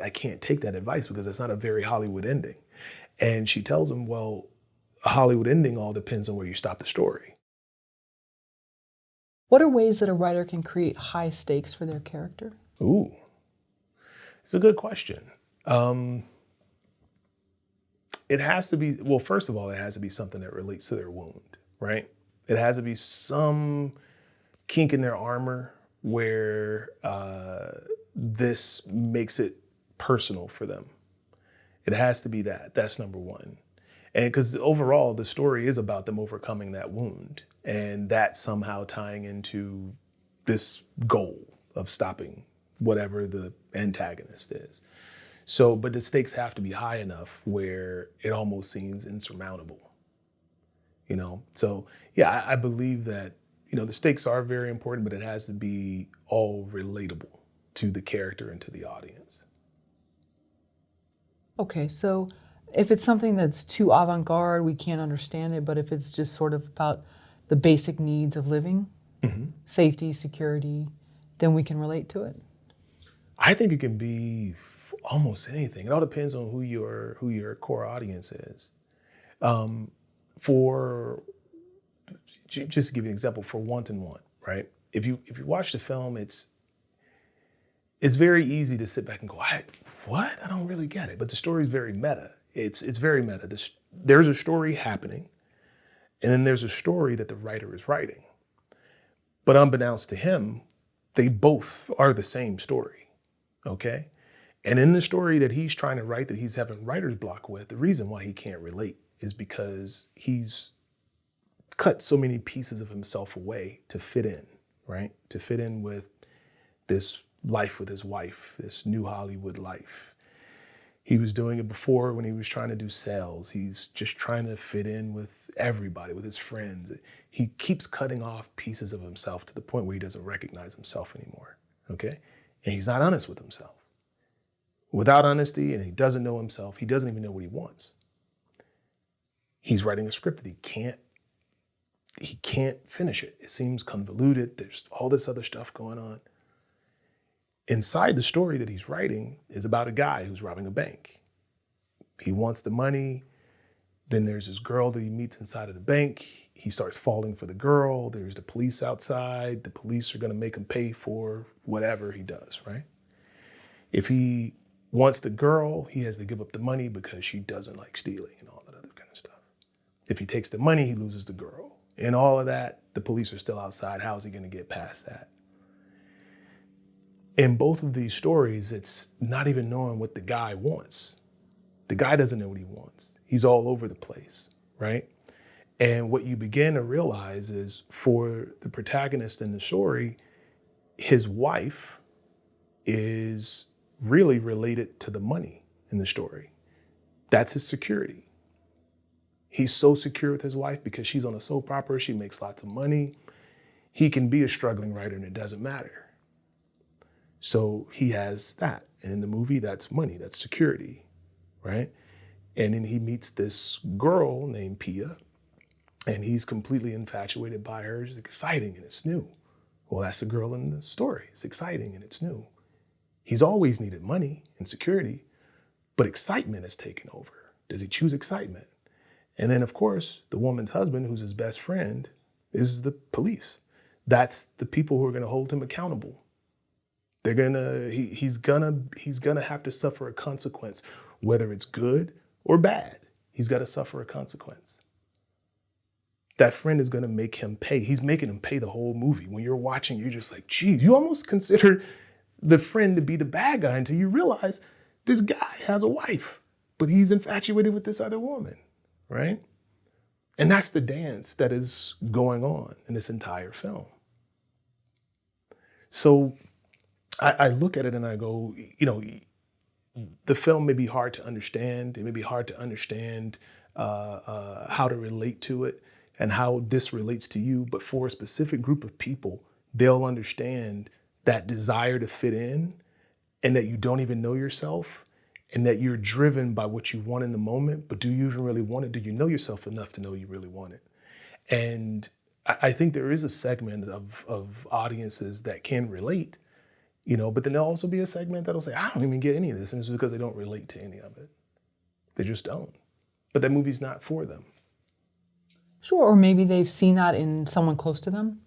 I can't take that advice because it's not a very Hollywood ending. And she tells him, well, a Hollywood ending all depends on where you stop the story. What are ways that a writer can create high stakes for their character? Ooh, it's a good question. It has to be, well, first of all, it has to be something that relates to their wound, right? It has to be some kink in their armor where this makes it personal for them. It has to be that. That's number one. And because overall, the story is about them overcoming that wound and that somehow tying into this goal of stopping whatever the antagonist is. So, but the stakes have to be high enough where it almost seems insurmountable, you know? So yeah, I believe that, you know, the stakes are very important, but it has to be all relatable to the character and to the audience. Okay, so if it's something that's too avant-garde, we can't understand it, but if it's just sort of about the basic needs of living, safety, security, then we can relate to it? I think it can be almost anything. It all depends on who your core audience is. For just to give you an example, for Wanton, right? If you watch the film, it's very easy to sit back and go, what? I don't really get it. But the story is very meta. It's very meta. There's a story happening, and then there's a story that the writer is writing. But unbeknownst to him, they both are the same story, okay? And in the story that he's trying to write, that he's having writer's block with, the reason why he can't relate is because he's cut so many pieces of himself away to fit in, right? To fit in with this life with his wife, this new Hollywood life. He was doing it before when he was trying to do sales. He's just trying to fit in with everybody, with his friends. He keeps cutting off pieces of himself to the point where he doesn't recognize himself anymore, okay? And he's not honest with himself. Without honesty, and he doesn't know himself, he doesn't even know what he wants. He's writing a script that he can't finish it. It seems convoluted. There's all this other stuff going on. Inside the story that he's writing is about a guy who's robbing a bank. He wants the money. Then there's this girl that he meets inside of the bank. He starts falling for the girl. There's the police outside. The police are going to make him pay for whatever he does, right? If he wants the girl, he has to give up the money because she doesn't like stealing and all that other kind of stuff. If he takes the money, he loses the girl. And all of that, the police are still outside. How is he going to get past that? In both of these stories, it's not even knowing what the guy wants. The guy doesn't know what he wants. He's all over the place, right? And what you begin to realize is for the protagonist in the story, his wife is really related to the money in the story. That's his security. He's so secure with his wife because she's on a soap opera, she makes lots of money. He can be a struggling writer and it doesn't matter. So he has that. And in the movie, that's money, that's security, right? And then he meets this girl named Pia, and he's completely infatuated by her. It's exciting and it's new. Well, that's the girl in the story. It's exciting and it's new. He's always needed money and security, but excitement has taken over. Does he choose excitement? And then, of course, the woman's husband, who's his best friend, is the police. That's the people who are going to hold him accountable. He's gonna have to suffer a consequence, whether it's good or bad. He's got to suffer a consequence. That friend is gonna make him pay. He's making him pay the whole movie. When you're watching, you're just like, geez, you almost consider the friend to be the bad guy until you realize this guy has a wife, but he's infatuated with this other woman, right? And that's the dance that is going on in this entire film. So I look at it and I go, you know, the film may be hard to understand. It may be hard to understand how to relate to it and how this relates to you. But for a specific group of people, they'll understand that desire to fit in and that you don't even know yourself and that you're driven by what you want in the moment. But do you even really want it? Do you know yourself enough to know you really want it? And I think there is a segment of audiences that can relate. But then there'll also be a segment that'll say, I don't even get any of this. And it's because they don't relate to any of it. They just don't. But that movie's not for them. Sure, or maybe they've seen that in someone close to them,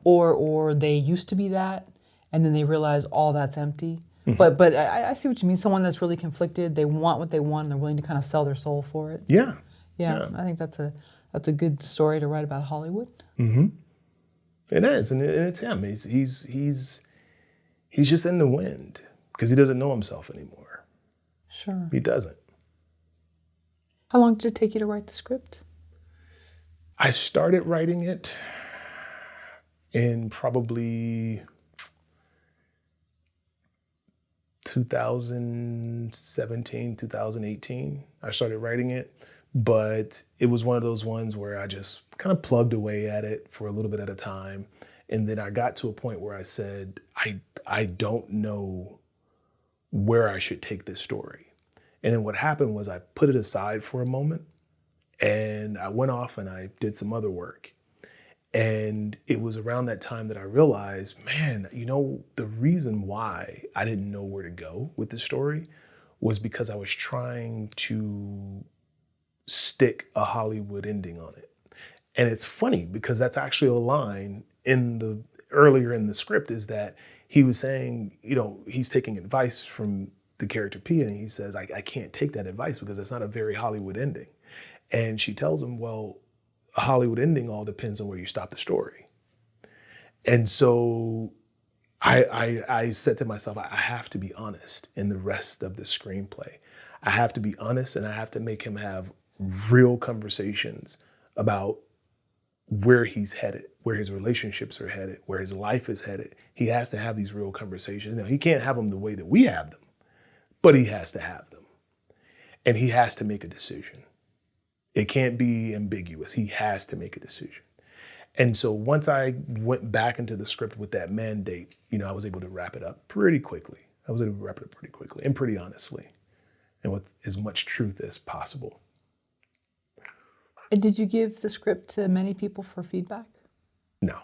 or they used to be that, and then they realize all that's empty. But I see what you mean. Someone that's really conflicted, they want what they want, and they're willing to kind of sell their soul for it. Yeah. Yeah, I think that's a good story to write about Hollywood. It is, and it's him. He's just in the wind because he doesn't know himself anymore. Sure. He doesn't. How long did it take you to write the script? I started writing it in probably 2017, 2018. I started writing it, but it was one of those ones where I just kind of plugged away at it for a little bit at a time. And then I got to a point where I said, I don't know where I should take this story. And then what happened was I put it aside for a moment and I went off and I did some other work. And it was around that time that I realized, man, the reason why I didn't know where to go with the story was because I was trying to stick a Hollywood ending on it. And it's funny because that's actually a line earlier in the script is that he was saying, he's taking advice from the character Pia, and he says, I can't take that advice because it's not a very Hollywood ending. And she tells him, well, a Hollywood ending all depends on where you stop the story. And so I said to myself, I have to be honest in the rest of the screenplay. I have to be honest, and I have to make him have real conversations about where he's headed, where his relationships are headed, where his life is headed. He has to have these real conversations. Now, he can't have them the way that we have them, but he has to have them. And he has to make a decision. It can't be ambiguous. He has to make a decision. And so once I went back into the script with that mandate, I was able to wrap it up pretty quickly. And pretty honestly, and with as much truth as possible. And did you give the script to many people for feedback? No.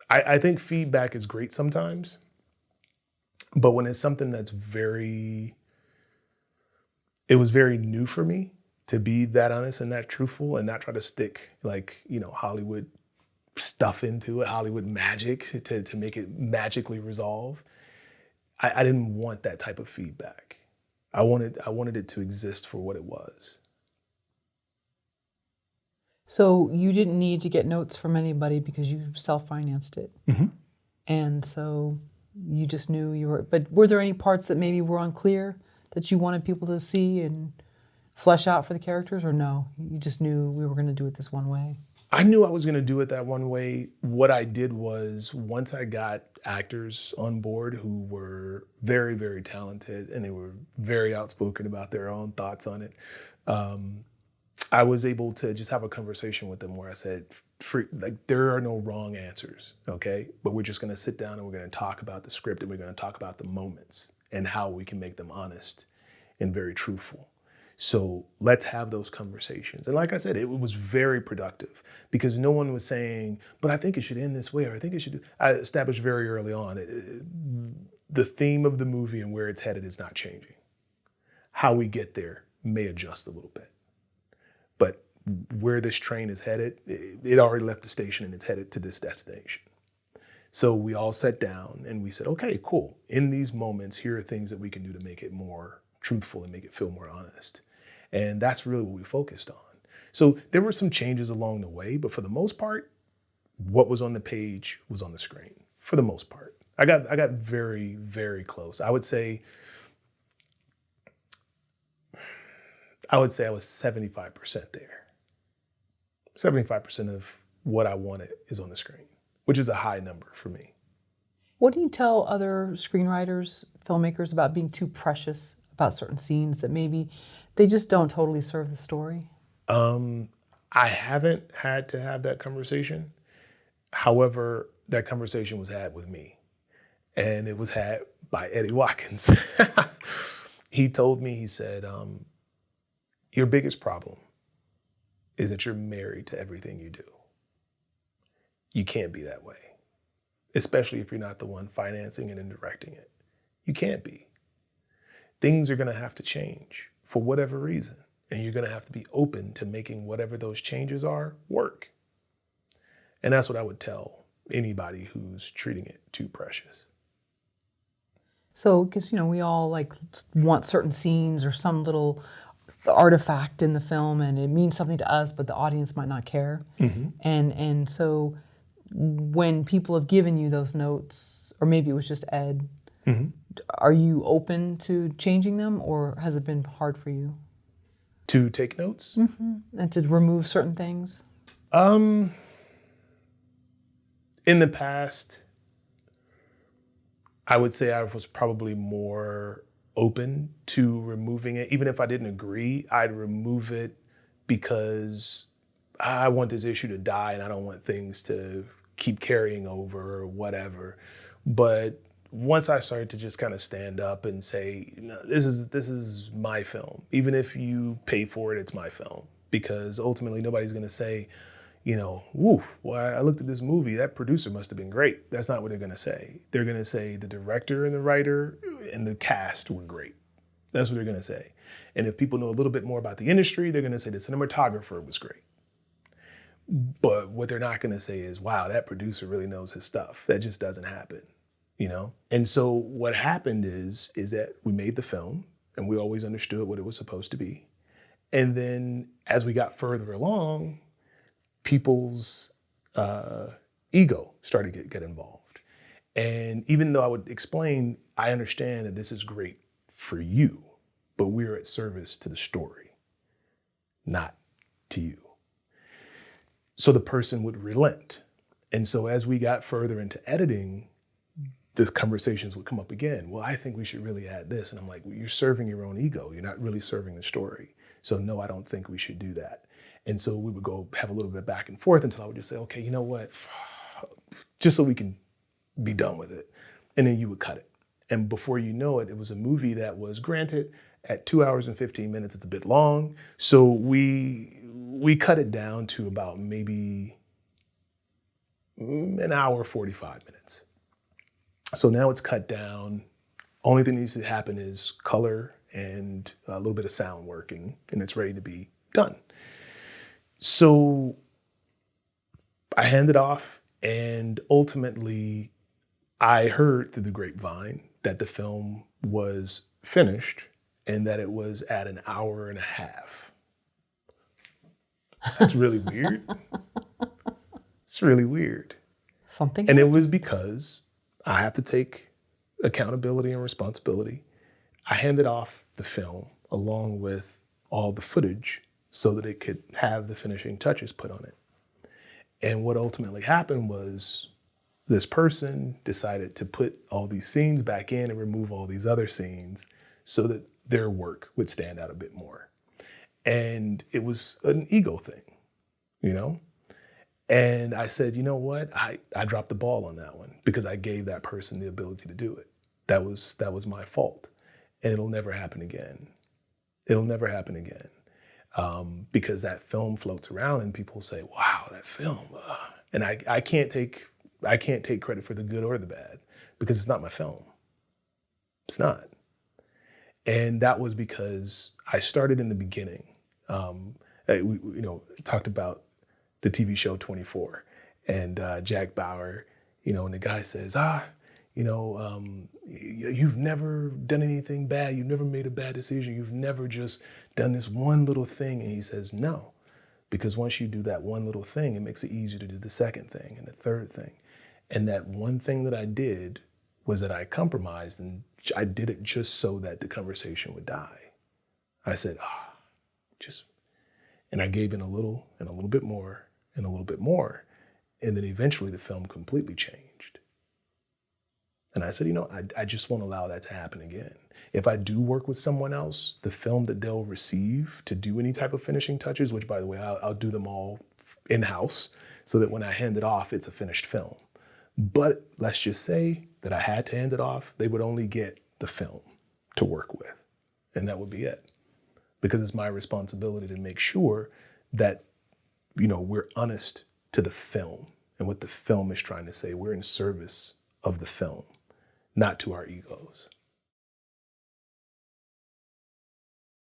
I think feedback is great sometimes, but when it's something that's it was very new for me to be that honest and that truthful and not try to stick Hollywood stuff into it, Hollywood magic to make it magically resolve. I didn't want that type of feedback. I wanted it to exist for what it was. So you didn't need to get notes from anybody because you self-financed it. And so you just knew but were there any parts that maybe were unclear that you wanted people to see and flesh out for the characters, or no? You just knew we were going to do it this one way? I knew I was going to do it that one way. What I did was, once I got actors on board who were very, very talented and they were very outspoken about their own thoughts on it, I was able to just have a conversation with them where I said, there are no wrong answers, okay? But we're just going to sit down and we're going to talk about the script and we're going to talk about the moments and how we can make them honest and very truthful. So let's have those conversations. And like I said, it was very productive because no one was saying, but I think it should end this way, or I think it should. I established very early on, the theme of the movie and where it's headed is not changing. How we get there may adjust a little bit. But where this train is headed, it already left the station and it's headed to this destination. So we all sat down and we said, okay, cool. In these moments, here are things that we can do to make it more truthful and make it feel more honest. And that's really what we focused on. So there were some changes along the way, but for the most part, what was on the page was on the screen, for the most part. I got very, very close. I would say I was 75% there. 75% of what I wanted is on the screen, which is a high number for me. What do you tell other screenwriters, filmmakers about being too precious about certain scenes that maybe they just don't totally serve the story? I haven't had to have that conversation. However, that conversation was had with me, and it was had by Eddie Watkins. He told me, he said, your biggest problem is that you're married to everything you do. You can't be that way, especially if you're not the one financing it and directing it. You can't be. Things are going to have to change for whatever reason, and you're going to have to be open to making whatever those changes are work. And that's what I would tell anybody who's treating it too precious. So, because, we all like want certain scenes or some little artifact in the film, and it means something to us, but the audience might not care. And so when people have given you those notes, or maybe it was just Ed, are you open to changing them, or has it been hard for you? To take notes? And to remove certain things? In the past, I would say I was probably more open to removing it. Even if I didn't agree, I'd remove it because I want this issue to die and I don't want things to keep carrying over or whatever. But once I started to just kind of stand up and say, this is my film. Even if you pay for it, it's my film. Because ultimately nobody's gonna say, woo, well, I looked at this movie, that producer must have been great. That's not what they're gonna say. They're gonna say the director and the writer and the cast were great. That's what they're gonna say. And if people know a little bit more about the industry, they're gonna say the cinematographer was great. But what they're not gonna say is, wow, that producer really knows his stuff. That just doesn't happen, And so what happened is that we made the film and we always understood what it was supposed to be. And then as we got further along, people's ego started to get involved. And even though I would explain, I understand that this is great for you, but we're at service to the story, not to you. So the person would relent. And so as we got further into editing, the conversations would come up again. Well, I think we should really add this. And I'm like, well, you're serving your own ego. You're not really serving the story. So no, I don't think we should do that. And so we would go have a little bit back and forth until I would just say, okay, you know what? Just so we can be done with it. And then you would cut it. And before you know it, it was a movie that was, granted, at 2 hours and 15 minutes, it's a bit long. So we cut it down to about maybe an hour, 45 minutes. So now it's cut down. Only thing that needs to happen is color and a little bit of sound working, and it's ready to be done. So I handed off, and ultimately I heard through the grapevine that the film was finished and that it was at an hour and a half. That's really weird. It's really weird. Something. And it was because I have to take accountability and responsibility. I handed off the film along with all the footage so that it could have the finishing touches put on it. And what ultimately happened was this person decided to put all these scenes back in and remove all these other scenes so that their work would stand out a bit more. And it was an ego thing, And I said, you know what? I dropped the ball on that one because I gave that person the ability to do it. That was my fault. And it'll never happen again. It'll never happen again. Because that film floats around and people say, wow, that film. And I can't take credit for the good or the bad because it's not my film. It's not. And that was because I started in the beginning. We talked about the TV show 24 and Jack Bauer, and the guy says, you've never done anything bad. You've never made a bad decision. You've never just done this one little thing. And he says, no, because once you do that one little thing, it makes it easier to do the second thing and the third thing. And that one thing that I did was that I compromised, and I did it just so that the conversation would die. I said, and I gave in a little and a little bit more and a little bit more. And then eventually the film completely changed. And I said, I just won't allow that to happen again. If I do work with someone else, the film that they'll receive to do any type of finishing touches, which by the way, I'll do them all in-house so that when I hand it off, it's a finished film. But let's just say that I had to hand it off, they would only get the film to work with. And that would be it. Because it's my responsibility to make sure that, we're honest to the film and what the film is trying to say. We're in service of the film, not to our egos.